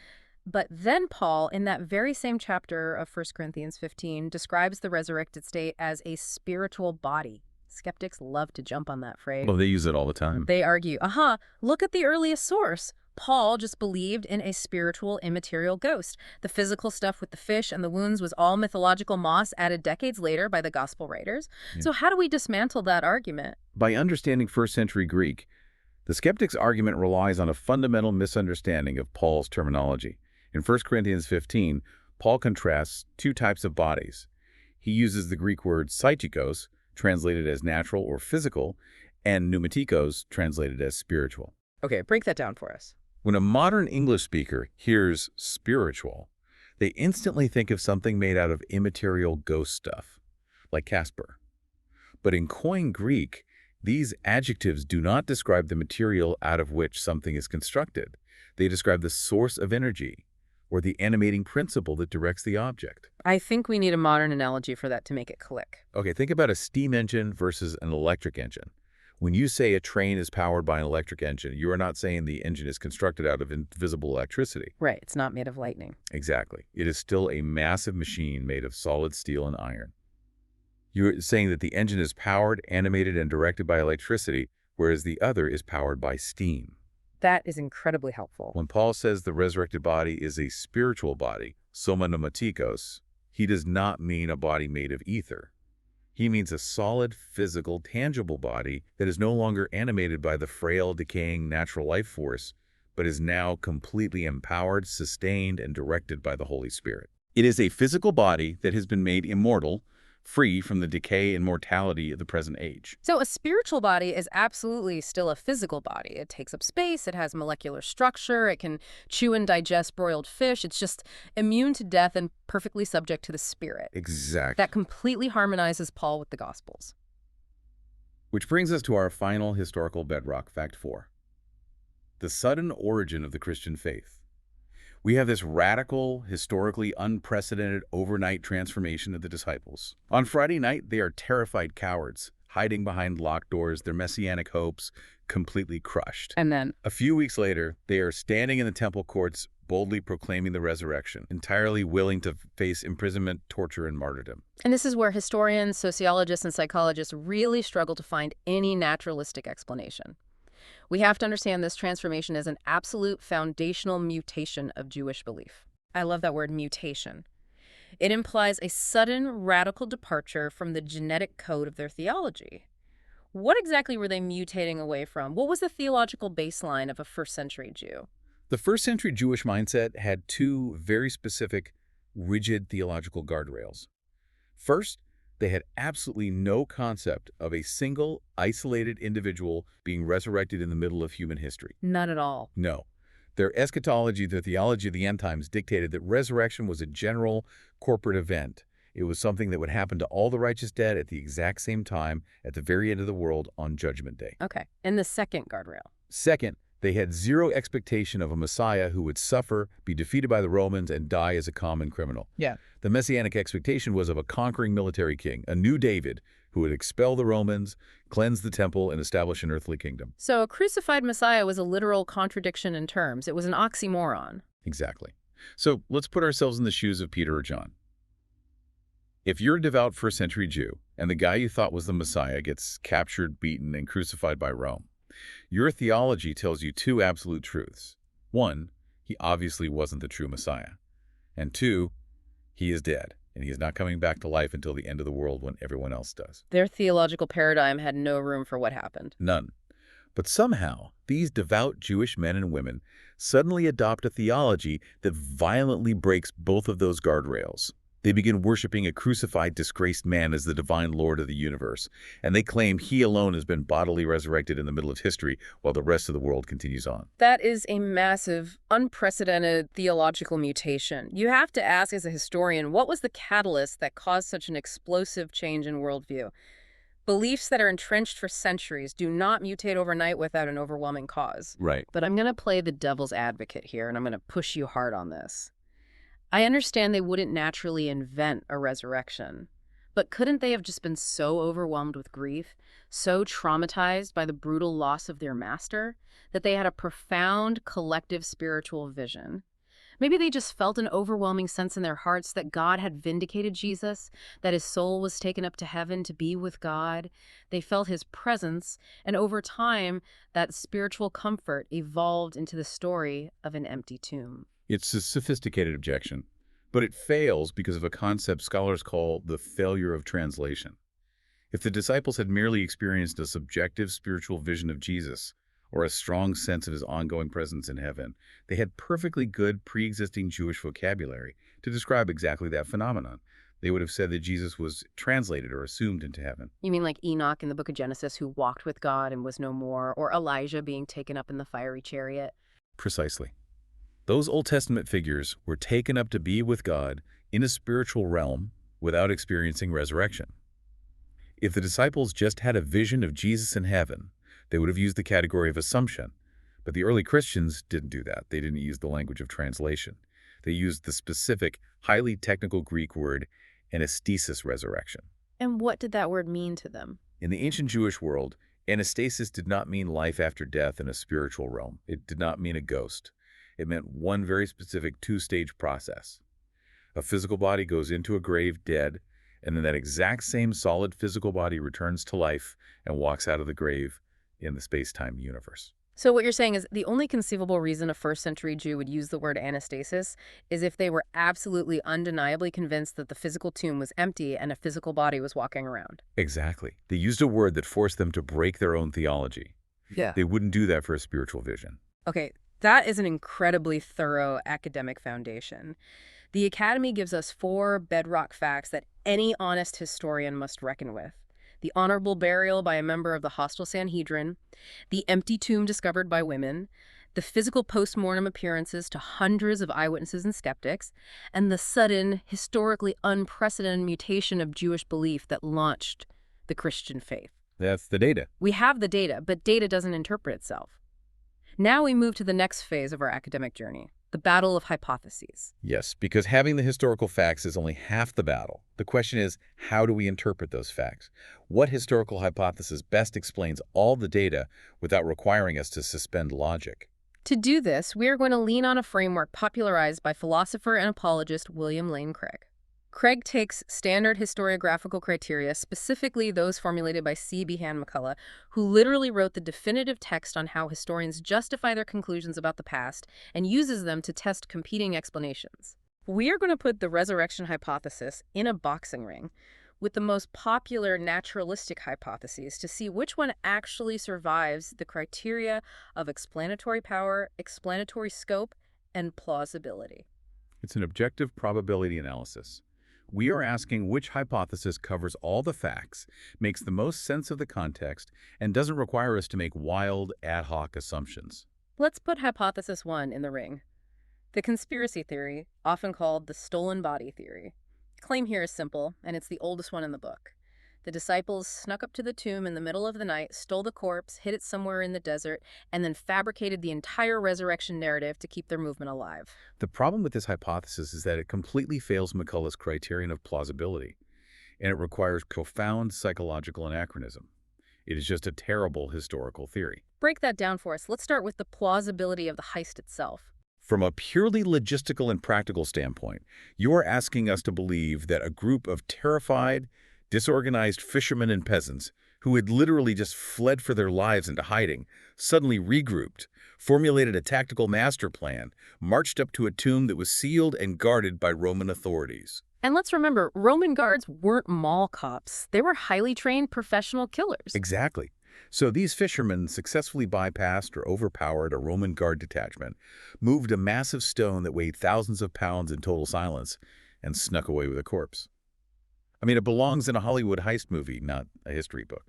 But then Paul, in that very same chapter of 1 Corinthians 15, describes the resurrected state as a spiritual body. Skeptics love to jump on that phrase. Well, they use it all the time. They argue, look at the earliest source. Paul just believed in a spiritual, immaterial ghost. The physical stuff with the fish and the wounds was all mythological moss added decades later by the gospel writers. Yeah. So how do we dismantle that argument? By understanding first-century Greek, the skeptic's argument relies on a fundamental misunderstanding of Paul's terminology. In 1 Corinthians 15, Paul contrasts two types of bodies. He uses the Greek word psychikos, translated as natural or physical, and pneumatikos, translated as spiritual. Okay, break that down for us. When a modern English speaker hears spiritual, they instantly think of something made out of immaterial ghost stuff, like Casper. But in Koine Greek, these adjectives do not describe the material out of which something is constructed. They describe the source of energy, or the animating principle that directs the object. I think we need a modern analogy for that to make it click. Okay, think about a steam engine versus an electric engine. When you say a train is powered by an electric engine, you are not saying the engine is constructed out of invisible electricity. Right, it's not made of lightning. Exactly. It is still a massive machine made of solid steel and iron. You're saying that the engine is powered, animated, and directed by electricity, whereas the other is powered by steam. That is incredibly helpful. When Paul says the resurrected body is a spiritual body, soma pneumatikos, he does not mean a body made of ether. He means a solid, physical, tangible body that is no longer animated by the frail, decaying natural life force, but is now completely empowered, sustained, and directed by the Holy Spirit. It is a physical body that has been made immortal, free from the decay and mortality of the present age. So a spiritual body is absolutely still a physical body. It takes up space, it has molecular structure, it can chew and digest broiled fish. It's just immune to death and perfectly subject to the spirit. Exactly. That completely harmonizes Paul with the Gospels. Which brings us to our final historical bedrock, fact 4. The sudden origin of the Christian faith. We have this radical, historically unprecedented overnight transformation of the disciples. On Friday night, they are terrified cowards, hiding behind locked doors, their messianic hopes completely crushed. And then, A few weeks later, they are standing in the temple courts, boldly proclaiming the resurrection, entirely willing to face imprisonment, torture, and martyrdom. and this is where historians, sociologists, and psychologists really struggle to find any naturalistic explanation. We have to understand this transformation as an absolute foundational mutation of Jewish belief. I love that word, mutation. It implies a sudden, radical departure from the genetic code of their theology. What exactly were they mutating away from? What was the theological baseline of a first-century Jew? The first-century Jewish mindset had two very specific, rigid theological guardrails. First, they had absolutely no concept of a single, isolated individual being resurrected in the middle of human history. None at all. No. Their eschatology, their theology of the end times, dictated that resurrection was a general corporate event. It was something that would happen to all the righteous dead at the exact same time, at the very end of the world on Judgment Day. Okay. And the second guardrail. Second, they had zero expectation of a Messiah who would suffer, be defeated by the Romans, and die as a common criminal. Yeah. The messianic expectation was of a conquering military king, a new David, who would expel the Romans, cleanse the temple, and establish an earthly kingdom. So a crucified Messiah was a literal contradiction in terms. It was an oxymoron. Exactly. So let's put ourselves in the shoes of Peter or John. If you're a devout first-century Jew, and the guy you thought was the Messiah gets captured, beaten, and crucified by Rome, your theology tells you two absolute truths. One, he obviously wasn't the true Messiah. And two, he is dead, and he is not coming back to life until the end of the world when everyone else does. Their theological paradigm had no room for what happened. None. But somehow, these devout Jewish men and women suddenly adopt a theology that violently breaks both of those guardrails. They begin worshiping a crucified, disgraced man as the divine Lord of the universe, and they claim he alone has been bodily resurrected in the middle of history while the rest of the world continues on. That is a massive, unprecedented theological mutation. You have to ask as a historian, what was the catalyst that caused such an explosive change in worldview? Beliefs that are entrenched for centuries do not mutate overnight without an overwhelming cause. Right. But I'm going to play the devil's advocate here, and I'm going to push you hard on this. I understand they wouldn't naturally invent a resurrection, but couldn't they have just been so overwhelmed with grief, so traumatized by the brutal loss of their master, that they had a profound collective spiritual vision? Maybe they just felt an overwhelming sense in their hearts that God had vindicated Jesus, that his soul was taken up to heaven to be with God. They felt his presence, and over time, that spiritual comfort evolved into the story of an empty tomb. It's a sophisticated objection, but it fails because of a concept scholars call the failure of translation. If the disciples had merely experienced a subjective spiritual vision of Jesus, or a strong sense of his ongoing presence in heaven, they had perfectly good pre-existing Jewish vocabulary to describe exactly that phenomenon. They would have said that Jesus was translated or assumed into heaven. You mean like Enoch in the book of Genesis who walked with God and was no more, or Elijah being taken up in the fiery chariot? Precisely. Those Old Testament figures were taken up to be with God in a spiritual realm without experiencing resurrection. If the disciples just had a vision of Jesus in heaven, they would have used the category of assumption. But the early Christians didn't do that. They didn't use the language of translation. They used the specific, highly technical Greek word anastasis resurrection. And what did that word mean to them? In the ancient Jewish world, anastasis did not mean life after death in a spiritual realm. It did not mean a ghost. It meant one very specific two-stage process. A physical body goes into a grave dead, and then that exact same solid physical body returns to life and walks out of the grave in the space-time universe. So what you're saying is the only conceivable reason a first-century Jew would use the word anastasis is if they were absolutely undeniably convinced that the physical tomb was empty and a physical body was walking around. Exactly. They used a word that forced them to break their own theology. Yeah. They wouldn't do that for a spiritual vision. Okay, that is an incredibly thorough academic foundation. The Academy gives us 4 bedrock facts that any honest historian must reckon with. The honorable burial by a member of the hostile Sanhedrin, the empty tomb discovered by women, the physical postmortem appearances to hundreds of eyewitnesses and skeptics, and the sudden, historically unprecedented mutation of Jewish belief that launched the Christian faith. That's the data. We have the data, but data doesn't interpret itself. Now we move to the next phase of our academic journey, the battle of hypotheses. Yes, because having the historical facts is only half the battle. The question is, how do we interpret those facts? What historical hypothesis best explains all the data without requiring us to suspend logic? To do this, we are going to lean on a framework popularized by philosopher and apologist William Lane Craig. Craig takes standard historiographical criteria, specifically those formulated by C.B. Han McCullough, who literally wrote the definitive text on how historians justify their conclusions about the past, and uses them to test competing explanations. We are going to put the resurrection hypothesis in a boxing ring with the most popular naturalistic hypotheses to see which one actually survives the criteria of explanatory power, explanatory scope, and plausibility. It's an objective probability analysis. We are asking which hypothesis covers all the facts, makes the most sense of the context, and doesn't require us to make wild, ad hoc assumptions. Let's put hypothesis 1 in the ring. The conspiracy theory, often called the stolen body theory. The claim here is simple, and it's the oldest one in the book. The disciples snuck up to the tomb in the middle of the night, stole the corpse, hid it somewhere in the desert, and then fabricated the entire resurrection narrative to keep their movement alive. The problem with this hypothesis is that it completely fails McCullough's criterion of plausibility, and it requires profound psychological anachronism. It is just a terrible historical theory. Break that down for us. Let's start with the plausibility of the heist itself. From a purely logistical and practical standpoint, you are asking us to believe that a group of terrified, disorganized fishermen and peasants who had literally just fled for their lives into hiding, suddenly regrouped, formulated a tactical master plan, marched up to a tomb that was sealed and guarded by Roman authorities. And let's remember, Roman guards weren't mall cops. They were highly trained professional killers. Exactly. So these fishermen successfully bypassed or overpowered a Roman guard detachment, moved a massive stone that weighed thousands of pounds in total silence, and snuck away with a corpse. I mean, it belongs in a Hollywood heist movie, not a history book.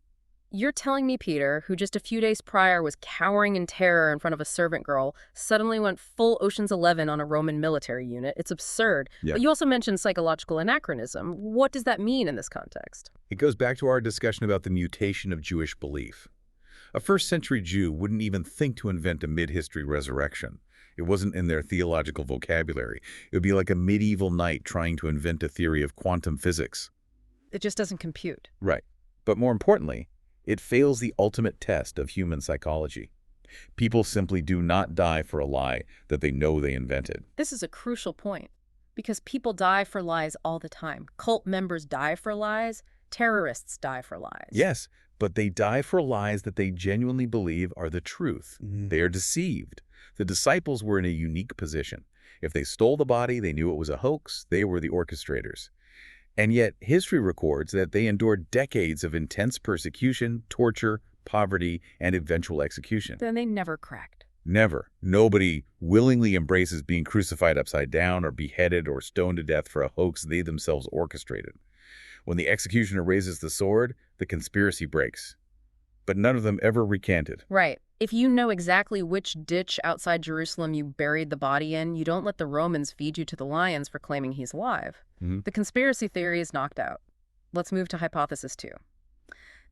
You're telling me Peter, who just a few days prior was cowering in terror in front of a servant girl, suddenly went full Ocean's 11 on a Roman military unit. It's absurd. Yeah. But you also mentioned psychological anachronism. What does that mean in this context? It goes back to our discussion about the mutation of Jewish belief. A first-century Jew wouldn't even think to invent a mid-history resurrection. It wasn't in their theological vocabulary. It would be like a medieval knight trying to invent a theory of quantum physics. It just doesn't compute. Right. But more importantly, it fails the ultimate test of human psychology. People simply do not die for a lie that they know they invented. This is a crucial point, because people die for lies all the time. Cult members die for lies. Terrorists die for lies. Yes, but they die for lies that they genuinely believe are the truth. They are deceived. The disciples were in a unique position. If they stole the body, they knew it was a hoax. They were the orchestrators. And yet, history records that they endured decades of intense persecution, torture, poverty, and eventual execution. Then they never cracked. Never. Nobody willingly embraces being crucified upside down or beheaded or stoned to death for a hoax they themselves orchestrated. When the executioner raises the sword, the conspiracy breaks. But none of them ever recanted. Right. If you know exactly which ditch outside Jerusalem you buried the body in, you don't let the Romans feed you to the lions for claiming he's alive. The conspiracy theory is knocked out. Let's move to hypothesis 2.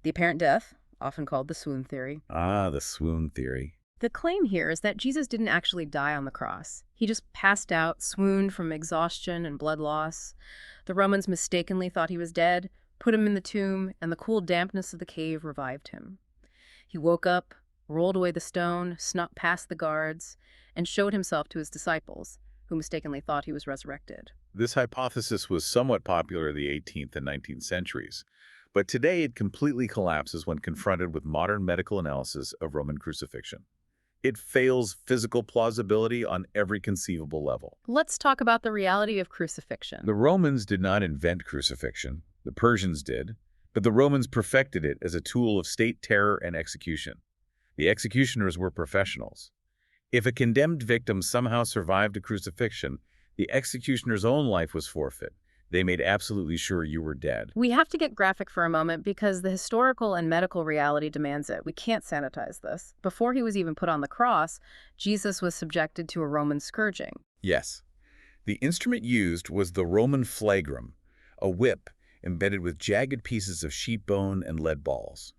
The apparent death, often called the swoon theory. Ah, the swoon theory. The claim here is that Jesus didn't actually die on the cross. He just passed out, swooned from exhaustion and blood loss. The Romans mistakenly thought he was dead, put him in the tomb, and the cool dampness of the cave revived him. He woke up, rolled away the stone, snuck past the guards, and showed himself to his disciples, who mistakenly thought he was resurrected. This hypothesis was somewhat popular in the 18th and 19th centuries, but today it completely collapses when confronted with modern medical analysis of Roman crucifixion. It fails physical plausibility on every conceivable level. Let's talk about the reality of crucifixion. The Romans did not invent crucifixion. The Persians did, but the Romans perfected it as a tool of state terror and execution. The executioners were professionals. If a condemned victim somehow survived a crucifixion, the executioner's own life was forfeit. They made absolutely sure you were dead. We have to get graphic for a moment because the historical and medical reality demands it. We can't sanitize this. Before he was even put on the cross, Jesus was subjected to a Roman scourging. Yes. The instrument used was the Roman flagrum, a whip embedded with jagged pieces of sheep bone and lead balls.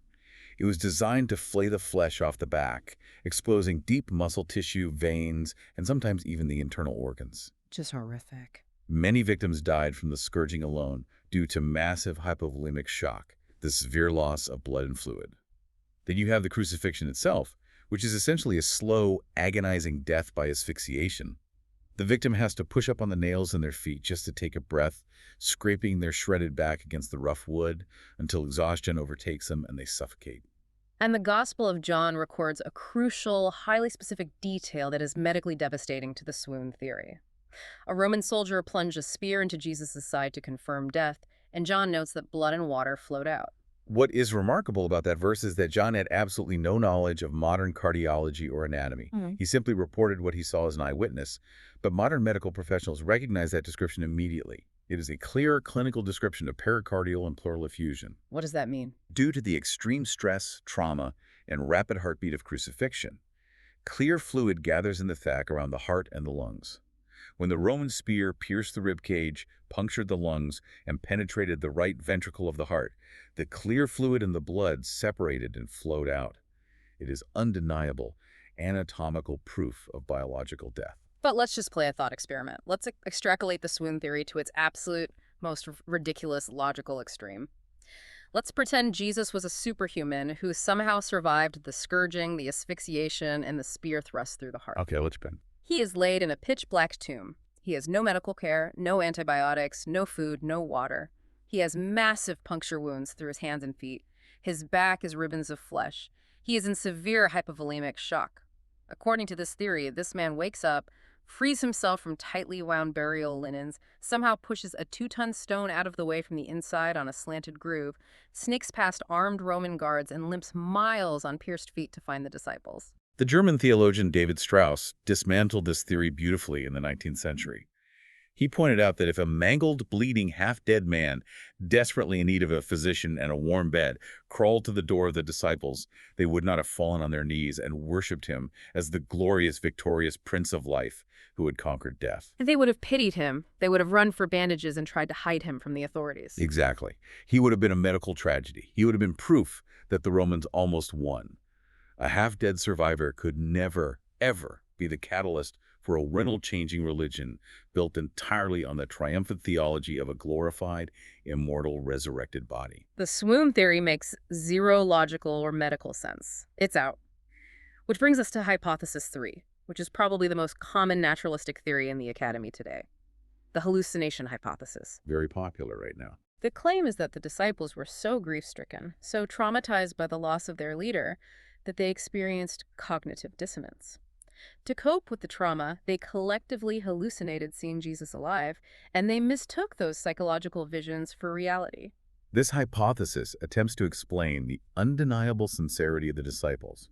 It was designed to flay the flesh off the back, exposing deep muscle tissue, veins, and sometimes even the internal organs. Just horrific. Many victims died from the scourging alone due to massive hypovolemic shock, the severe loss of blood and fluid. Then you have the crucifixion itself, which is essentially a slow, agonizing death by asphyxiation. The victim has to push up on the nails in their feet just to take a breath, scraping their shredded back against the rough wood until exhaustion overtakes them and they suffocate. And the Gospel of John records a crucial, highly specific detail that is medically devastating to the swoon theory. A Roman soldier plunged a spear into Jesus' side to confirm death, and John notes that blood and water flowed out. What is remarkable about that verse is that John had absolutely no knowledge of modern cardiology or anatomy. He simply reported what he saw as an eyewitness, but modern medical professionals recognize that description immediately. It is a clear clinical description of pericardial and pleural effusion. What does that mean? Due to the extreme stress, trauma, and rapid heartbeat of crucifixion, clear fluid gathers in the sac around the heart and the lungs. When the Roman spear pierced the rib cage, punctured the lungs, and penetrated the right ventricle of the heart, the clear fluid in the blood separated and flowed out. It is undeniable anatomical proof of biological death. But let's just play a thought experiment. Let's extrapolate the swoon theory to its absolute, most ridiculous logical extreme. Let's pretend Jesus was a superhuman who somehow survived the scourging, the asphyxiation, and the spear thrust through the heart. Okay, let's spin. He is laid in a pitch-black tomb. He has no medical care, no antibiotics, no food, no water. He has massive puncture wounds through his hands and feet. His back is ribbons of flesh. He is in severe hypovolemic shock. According to this theory, this man wakes up, frees himself from tightly wound burial linens, somehow pushes a 2-ton stone out of the way from the inside on a slanted groove, sneaks past armed Roman guards, and limps miles on pierced feet to find the disciples. The German theologian David Strauss dismantled this theory beautifully in the 19th century. He pointed out that if a mangled, bleeding, half-dead man, desperately in need of a physician and a warm bed, crawled to the door of the disciples, they would not have fallen on their knees and worshipped him as the glorious, victorious Prince of Life who had conquered death. They would have pitied him. They would have run for bandages and tried to hide him from the authorities. Exactly. He would have been a medical tragedy. He would have been proof that the Romans almost won. A half-dead survivor could never, ever be the catalyst for a renal-changing religion built entirely on the triumphant theology of a glorified, immortal, resurrected body. The swoon theory makes zero logical or medical sense. It's out. Which brings us to hypothesis 3, which is probably the most common naturalistic theory in the academy today. The hallucination hypothesis. Very popular right now. The claim is that the disciples were so grief-stricken, so traumatized by the loss of their leader, that they experienced cognitive dissonance. To cope with the trauma, they collectively hallucinated seeing Jesus alive, and they mistook those psychological visions for reality. This hypothesis attempts to explain the undeniable sincerity of the disciples.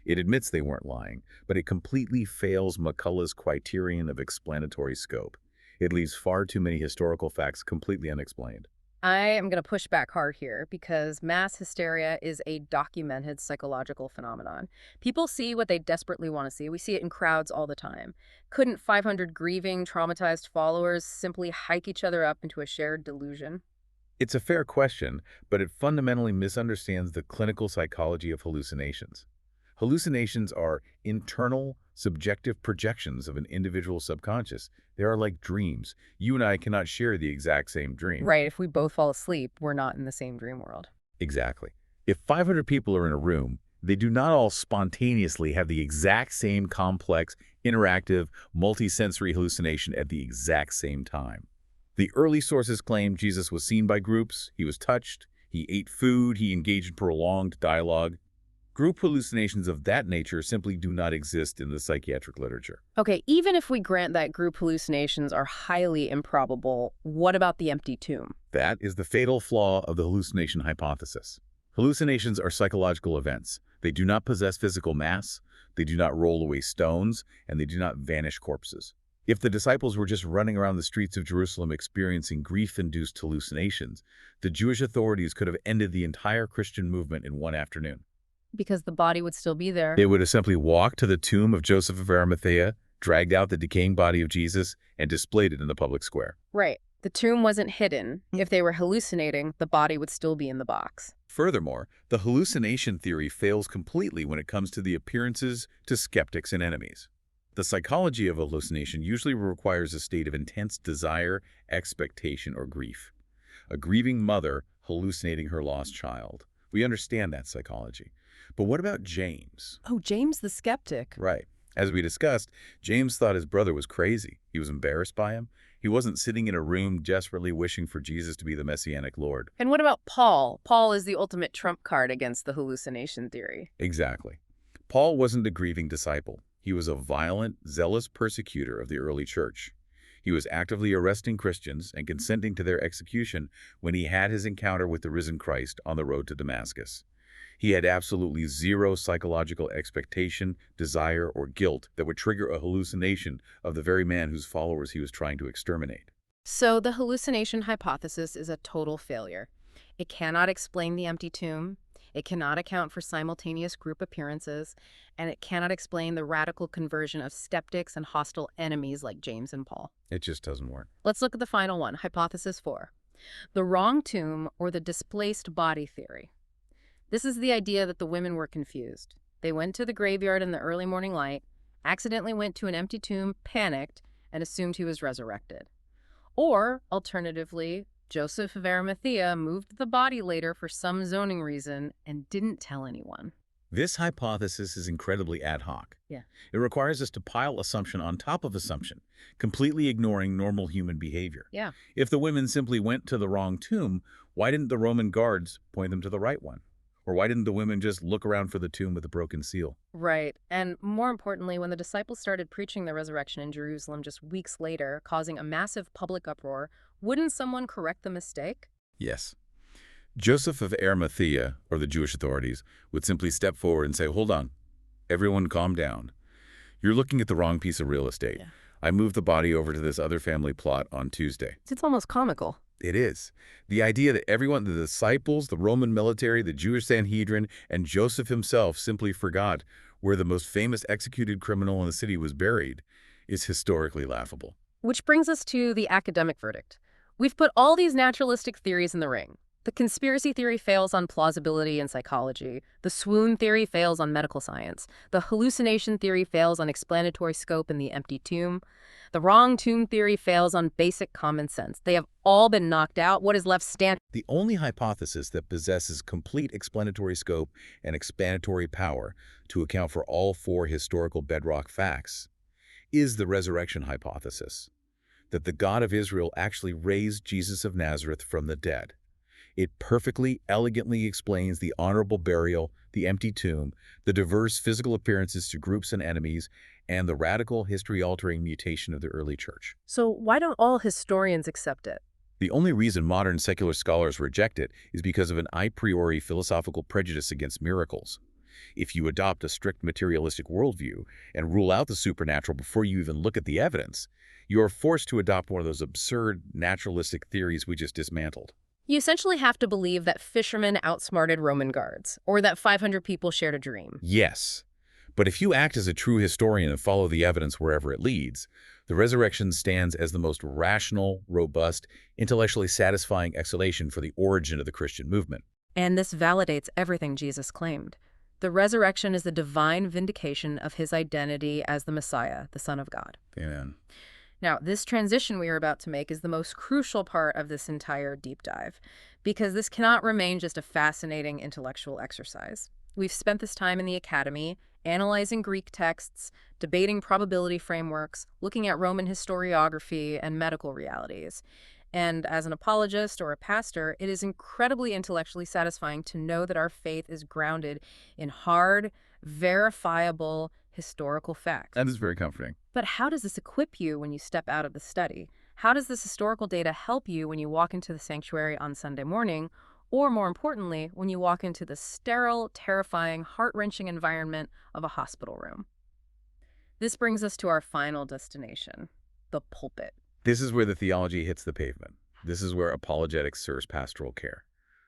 It admits they weren't lying, but it completely fails McCullough's criterion of explanatory scope. It leaves far too many historical facts completely unexplained. I am going to push back hard here because mass hysteria is a documented psychological phenomenon. People see what they desperately want to see. We see it in crowds all the time. Couldn't 500 grieving, traumatized followers simply hike each other up into a shared delusion? It's a fair question, but it fundamentally misunderstands the clinical psychology of hallucinations. Hallucinations are internal, subjective projections of an individual's subconscious. They are like dreams. You and I cannot share the exact same dream. Right, if we both fall asleep, we're not in the same dream world. Exactly. If 500 people are in a room, they do not all spontaneously have the exact same complex, interactive, multisensory hallucination at the exact same time. The early sources claim Jesus was seen by groups, he was touched, he ate food, he engaged in prolonged dialogue. Group hallucinations of that nature simply do not exist in the psychiatric literature. Okay, even if we grant that group hallucinations are highly improbable, what about the empty tomb? That is the fatal flaw of the hallucination hypothesis. Hallucinations are psychological events. They do not possess physical mass, they do not roll away stones, and they do not vanish corpses. If the disciples were just running around the streets of Jerusalem experiencing grief-induced hallucinations, the Jewish authorities could have ended the entire Christian movement in one afternoon. Because the body would still be there. They would have simply walked to the tomb of Joseph of Arimathea, dragged out the decaying body of Jesus, and displayed it in the public square. Right. The tomb wasn't hidden. If they were hallucinating, the body would still be in the box. Furthermore, the hallucination theory fails completely when it comes to the appearances to skeptics and enemies. The psychology of hallucination usually requires a state of intense desire, expectation, or grief. A grieving mother hallucinating her lost child. We understand that psychology. But what about James? Oh, James the skeptic. Right. As we discussed, James thought his brother was crazy. He was embarrassed by him. He wasn't sitting in a room desperately wishing for Jesus to be the Messianic Lord. And what about Paul? Paul is the ultimate trump card against the hallucination theory. Exactly. Paul wasn't a grieving disciple. He was a violent, zealous persecutor of the early church. He was actively arresting Christians and consenting to their execution when he had his encounter with the risen Christ on the road to Damascus. He had absolutely zero psychological expectation, desire, or guilt that would trigger a hallucination of the very man whose followers he was trying to exterminate. So the hallucination hypothesis is a total failure. It cannot explain the empty tomb, it cannot account for simultaneous group appearances, and it cannot explain the radical conversion of skeptics and hostile enemies like James and Paul. It just doesn't work. Let's look at the final one, hypothesis 4. The wrong tomb or the displaced body theory. This is the idea that the women were confused. They went to the graveyard in the early morning light, accidentally went to an empty tomb, panicked, and assumed he was resurrected. Or, alternatively, Joseph of Arimathea moved the body later for some zoning reason and didn't tell anyone. This hypothesis is incredibly ad hoc. Yeah. It requires us to pile assumption on top of assumption, completely ignoring normal human behavior. Yeah. If the women simply went to the wrong tomb, why didn't the Roman guards point them to the right one? Or why didn't the women just look around for the tomb with a broken seal? Right. And more importantly, when the disciples started preaching the resurrection in Jerusalem just weeks later, causing a massive public uproar, wouldn't someone correct the mistake? Yes. Joseph of Arimathea, or the Jewish authorities, would simply step forward and say, "Hold on, everyone calm down. You're looking at the wrong piece of real estate. Yeah. I moved the body over to this other family plot on Tuesday." It's almost comical. It is. The idea that everyone, the disciples, the Roman military, the Jewish Sanhedrin, and Joseph himself simply forgot where the most famous executed criminal in the city was buried is historically laughable. Which brings us to the academic verdict. We've put all these naturalistic theories in the ring. The conspiracy theory fails on plausibility in psychology. The swoon theory fails on medical science. The hallucination theory fails on explanatory scope in the empty tomb. The wrong tomb theory fails on basic common sense. They have all been knocked out. What is left standing? The only hypothesis that possesses complete explanatory scope and explanatory power to account for all four historical bedrock facts is the resurrection hypothesis, that the God of Israel actually raised Jesus of Nazareth from the dead. It perfectly, elegantly explains the honorable burial, the empty tomb, the diverse physical appearances to groups and enemies, and the radical, history-altering mutation of the early church. So why don't all historians accept it? The only reason modern secular scholars reject it is because of an a priori philosophical prejudice against miracles. If you adopt a strict materialistic worldview and rule out the supernatural before you even look at the evidence, you are forced to adopt one of those absurd naturalistic theories we just dismantled. You essentially have to believe that fishermen outsmarted Roman guards, or that 500 people shared a dream. Yes. But if you act as a true historian and follow the evidence wherever it leads, the resurrection stands as the most rational, robust, intellectually satisfying explanation for the origin of the Christian movement. And this validates everything Jesus claimed. The resurrection is the divine vindication of his identity as the Messiah, the Son of God. Amen. Now, this transition we are about to make is the most crucial part of this entire deep dive, because this cannot remain just a fascinating intellectual exercise. We've spent this time in the academy, analyzing Greek texts, debating probability frameworks, looking at Roman historiography and medical realities. And as an apologist or a pastor, it is incredibly intellectually satisfying to know that our faith is grounded in hard, verifiable, historical facts. That is very comforting. But how does this equip you when you step out of the study? How does this historical data help you when you walk into the sanctuary on Sunday morning, or more importantly, when you walk into the sterile, terrifying, heart-wrenching environment of a hospital room? This brings us to our final destination, the pulpit. This is where the theology hits the pavement. This is where apologetics serves pastoral care.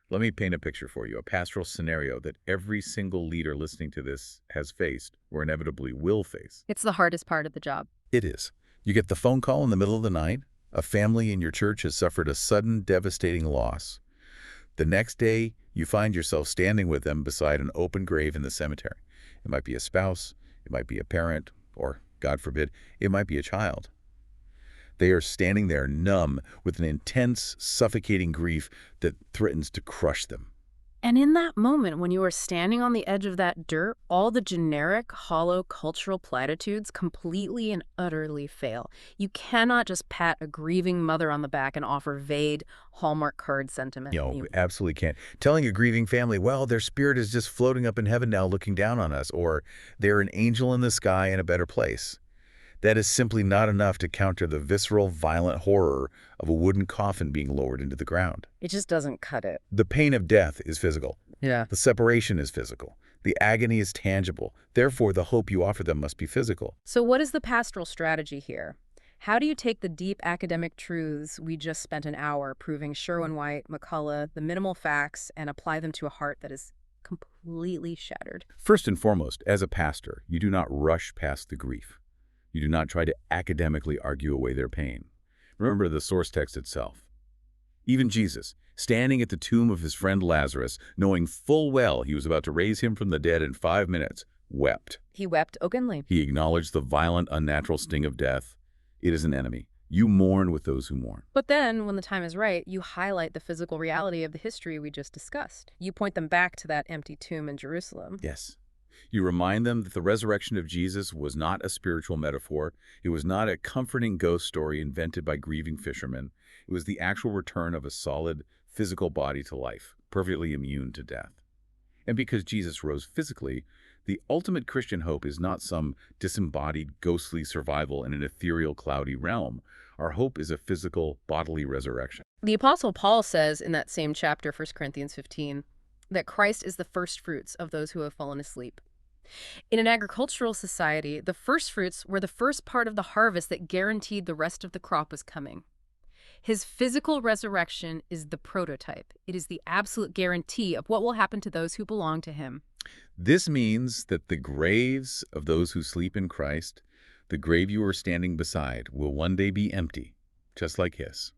Let me paint a picture for you, a pastoral scenario that every single leader listening to this has faced, or inevitably will face. It's the hardest part of the job. It is. You get the phone call in the middle of the night. A family in your church has suffered a sudden, devastating loss. The next day, you find yourself standing with them beside an open grave in the cemetery. It might be a spouse, it might be a parent, or, God forbid, it might be a child. They are standing there numb with an intense, suffocating grief that threatens to crush them. And in that moment, when you are standing on the edge of that dirt, all the generic, hollow cultural platitudes completely and utterly fail. You cannot just pat a grieving mother on the back and offer vague Hallmark card sentiment. Absolutely can't. Telling a grieving family, well, their spirit is just floating up in heaven now looking down on us, or they're an angel in the sky in a better place. That is simply not enough to counter the visceral, violent horror of a wooden coffin being lowered into the ground. It just doesn't cut it. The pain of death is physical. Yeah. The separation is physical. The agony is tangible. Therefore, the hope you offer them must be physical. So what is the pastoral strategy here? How do you take the deep academic truths we just spent an hour proving Sherwin-White, McCullough, the minimal facts, and apply them to a heart that is completely shattered? First and foremost, as a pastor, you do not rush past the grief. You do not try to academically argue away their pain. Remember the source text itself. Even Jesus, standing at the tomb of his friend Lazarus, knowing full well he was about to raise him from the dead in 5 minutes, wept. He wept openly. He acknowledged the violent, unnatural sting of death. It is an enemy. You mourn with those who mourn. But then, when the time is right, you highlight the physical reality of the history we just discussed. You point them back to that empty tomb in Jerusalem. Yes. You remind them that the resurrection of Jesus was not a spiritual metaphor. It was not a comforting ghost story invented by grieving fishermen. It was the actual return of a solid, physical body to life, perfectly immune to death. And because Jesus rose physically, the ultimate Christian hope is not some disembodied, ghostly survival in an ethereal, cloudy realm. Our hope is a physical, bodily resurrection. The Apostle Paul says in that same chapter, 1 Corinthians 15, that Christ is the first fruits of those who have fallen asleep. In an agricultural society, the first fruits were the first part of the harvest that guaranteed the rest of the crop was coming. His physical resurrection is the prototype. It is the absolute guarantee of what will happen to those who belong to him. This means that the graves of those who sleep in Christ, the grave you are standing beside, will one day be empty, just like his.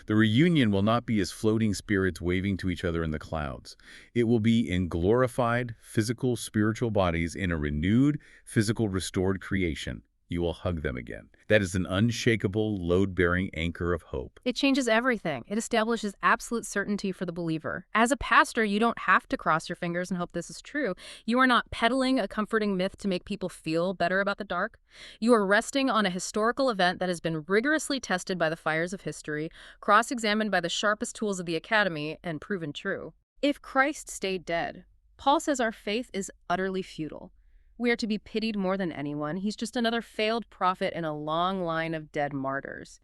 The reunion will not be as floating spirits waving to each other in the clouds. It will be in glorified, physical, spiritual bodies in a renewed, physical, restored creation. You will hug them again. That is an unshakable, load-bearing anchor of hope. It changes everything. It establishes absolute certainty for the believer. As a pastor, you don't have to cross your fingers and hope this is true. You are not peddling a comforting myth to make people feel better about the dark. You are resting on a historical event that has been rigorously tested by the fires of history, cross-examined by the sharpest tools of the academy, and proven true. If Christ stayed dead, Paul says our faith is utterly futile. We are to be pitied more than anyone. He's just another failed prophet in a long line of dead martyrs.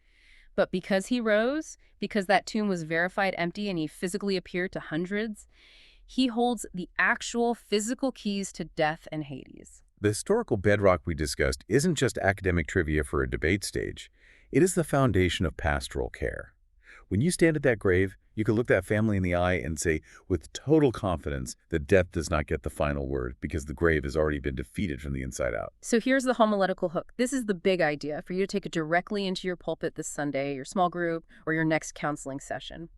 But because he rose, because that tomb was verified empty and he physically appeared to hundreds, he holds the actual physical keys to death and Hades. The historical bedrock we discussed isn't just academic trivia for a debate stage. It is the foundation of pastoral care. When you stand at that grave, you can look that family in the eye and say with total confidence that death does not get the final word because the grave has already been defeated from the inside out. So here's the homiletical hook. This is the big idea for you to take it directly into your pulpit this Sunday, your small group, or your next counseling session.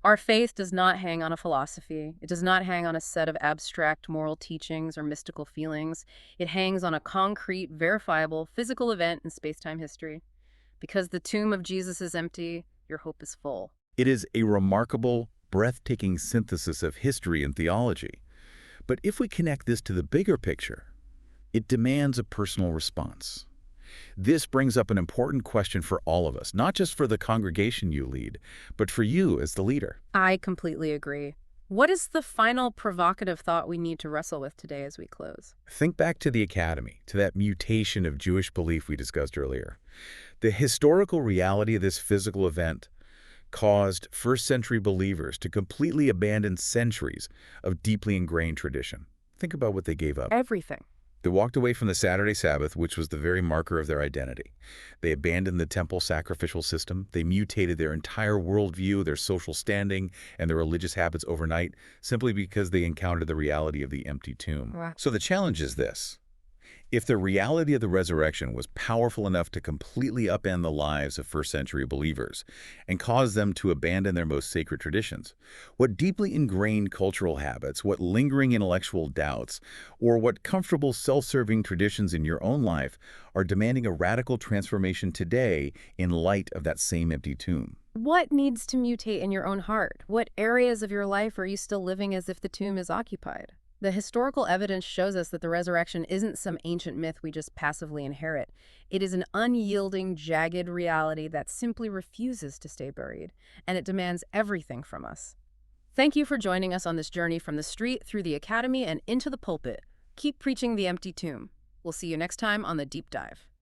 Our faith does not hang on a philosophy. It does not hang on a set of abstract moral teachings or mystical feelings. It hangs on a concrete, verifiable, physical event in space-time history. Because the tomb of Jesus is empty, your hope is full. It is a remarkable, breathtaking synthesis of history and theology. But if we connect this to the bigger picture, it demands a personal response. This brings up an important question for all of us, not just for the congregation you lead, but for you as the leader. I completely agree. What is the final provocative thought we need to wrestle with today as we close? Think back to the academy, to that mutation of Jewish belief we discussed earlier. The historical reality of this physical event caused first-century believers to completely abandon centuries of deeply ingrained tradition. Think about what they gave up. Everything. They walked away from the Saturday Sabbath, which was the very marker of their identity. They abandoned the temple sacrificial system. They mutated their entire worldview, their social standing, and their religious habits overnight, simply because they encountered the reality of the empty tomb. Wow. So the challenge is this. If the reality of the resurrection was powerful enough to completely upend the lives of first-century believers and cause them to abandon their most sacred traditions, what deeply ingrained cultural habits, what lingering intellectual doubts, or what comfortable self-serving traditions in your own life are demanding a radical transformation today in light of that same empty tomb? What needs to mutate in your own heart? What areas of your life are you still living as if the tomb is occupied? The historical evidence shows us that the resurrection isn't some ancient myth we just passively inherit. It is an unyielding, jagged reality that simply refuses to stay buried, and it demands everything from us. Thank you for joining us on this journey from the street through the academy and into the pulpit. Keep preaching the empty tomb. We'll see you next time on The Deep Dive.